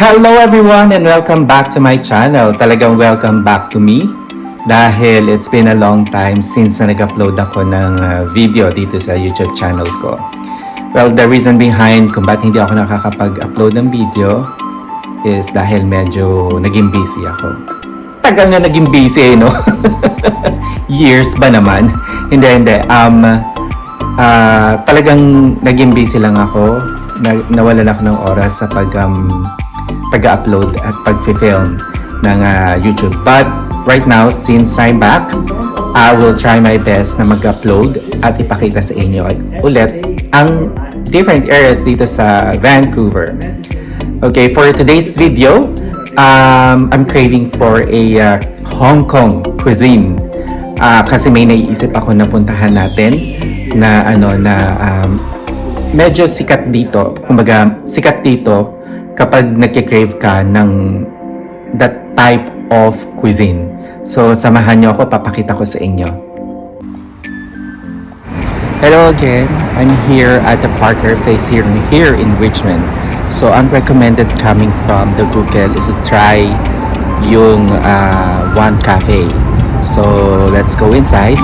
Hello everyone and welcome back to my channel. Talagang welcome back to me dahil it's been a long time since na nag-upload ako ng video dito sa YouTube channel ko. Well, the reason behind kung ba't hindi ako nakakapag-upload ng video is dahil medyo naging busy ako. Tagal na naging busy, no? Years ba naman? Hindi. Talagang naging busy lang ako. Nawalan ako ng oras sa pag-upload at pag-film ng YouTube. But right now, since I'm back, I will try my best na mag-upload at ipakita sa inyo ulit ang different areas dito sa Vancouver. Okay, for today's video, I'm craving for a Hong Kong cuisine. Kasi may naiisip ako na puntahan natin na medyo sikat dito. Kumbaga, sikat dito kapag nagki-crave ka ng that type of cuisine. So, samahan nyo ako, papakita ko sa inyo. Hello again. I'm here at the Parker Place here in Richmond. So, unrecommended coming from the Google is to try yung One Cafe. So, let's go inside.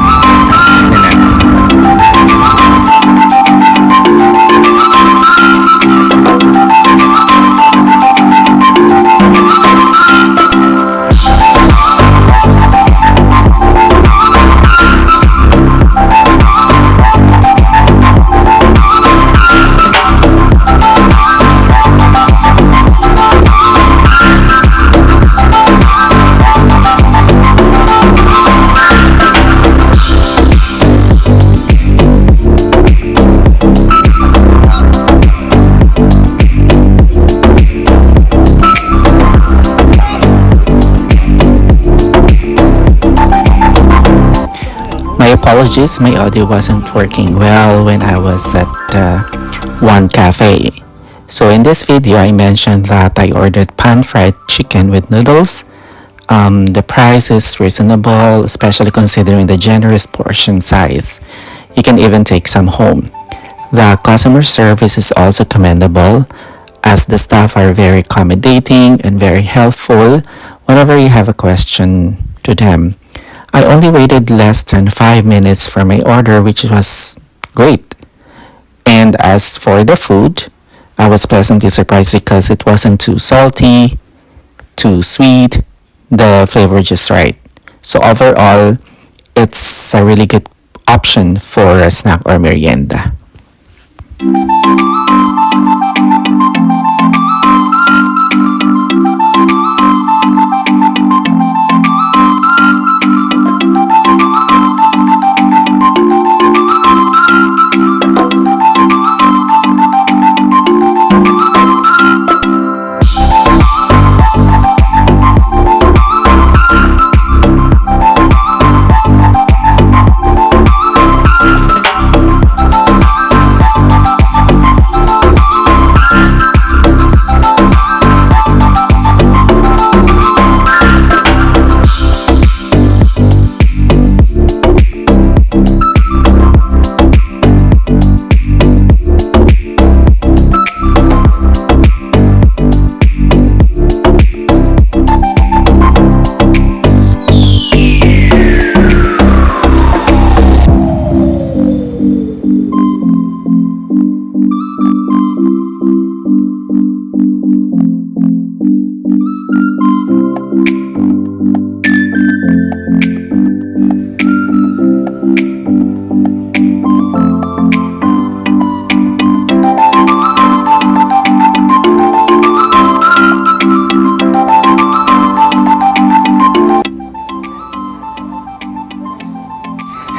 My apologies, my audio wasn't working well when I was at One Cafe. So in this video, I mentioned that I ordered pan-fried chicken with noodles. The price is reasonable, especially considering the generous portion size. You can even take some home. The customer service is also commendable, as the staff are very accommodating and very helpful whenever you have a question to them. I only waited less than 5 minutes for my order, which was great. And as for the food, I was pleasantly surprised because it wasn't too salty, too sweet, the flavor just right. So overall, it's a really good option for a snack or merienda.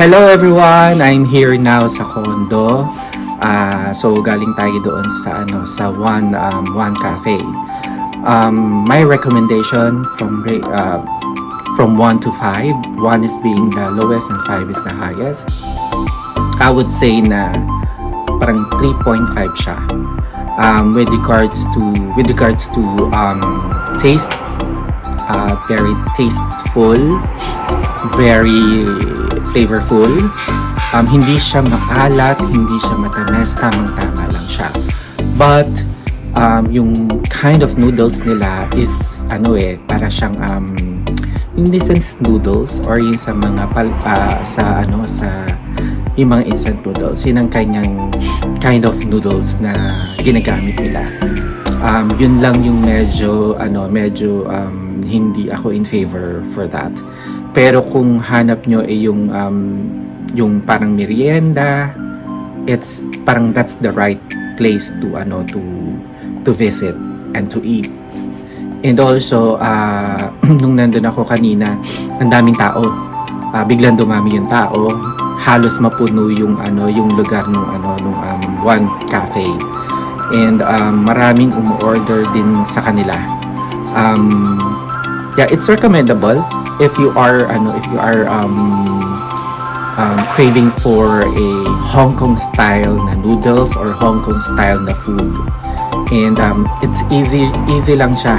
Hello everyone! I'm here now sa condo. So galing tayo doon sa One Cafe. My recommendation from 1 to 5, 1 is being the lowest and 5 is the highest. I would say na parang 3.5 siya. With regards to taste, very tasteful, very flavorful. Hindi siya maalat, hindi siya matamis, tamang-tama lang siya. But yung kind of noodles nila is para siyang yung essence noodles or yung sa mga sa yung mga instant noodles. Yun ang kanyang kind of noodles na ginagamit nila. Yun lang yung medyo hindi ako in favor for that. Pero kung hanap nyo yung parang merienda, it's parang that's the right place to visit and to eat. And also nung nandun ako kanina, ang daming tao. Biglang dumami yung tao. Halos mapuno yung lugar nung one cafe. And maraming umorder din sa kanila. Yeah, it's recommendable if you are craving for a Hong Kong style na noodles or Hong Kong style na food. And it's easy lang siya.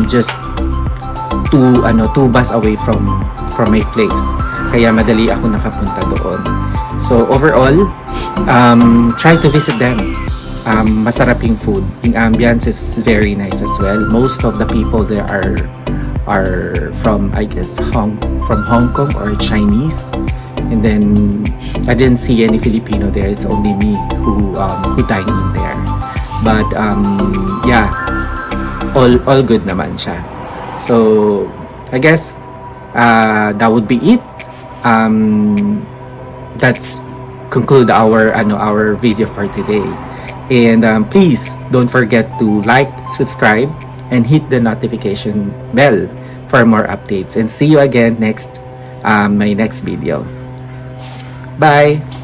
Just two bus away from my place. Kaya madali ako nakapunta doon. So overall, try to visit them. Masarap yung food. Yung ambience is very nice as well. Most of the people there are from, I guess, from Hong Kong or Chinese. And then I didn't see any Filipino there. It's only me who dined in there. But yeah, all good naman siya. So I guess that would be it. That's conclude our video for today. And please don't forget to like, subscribe, and hit the notification bell for more updates. And see you again my next video. Bye!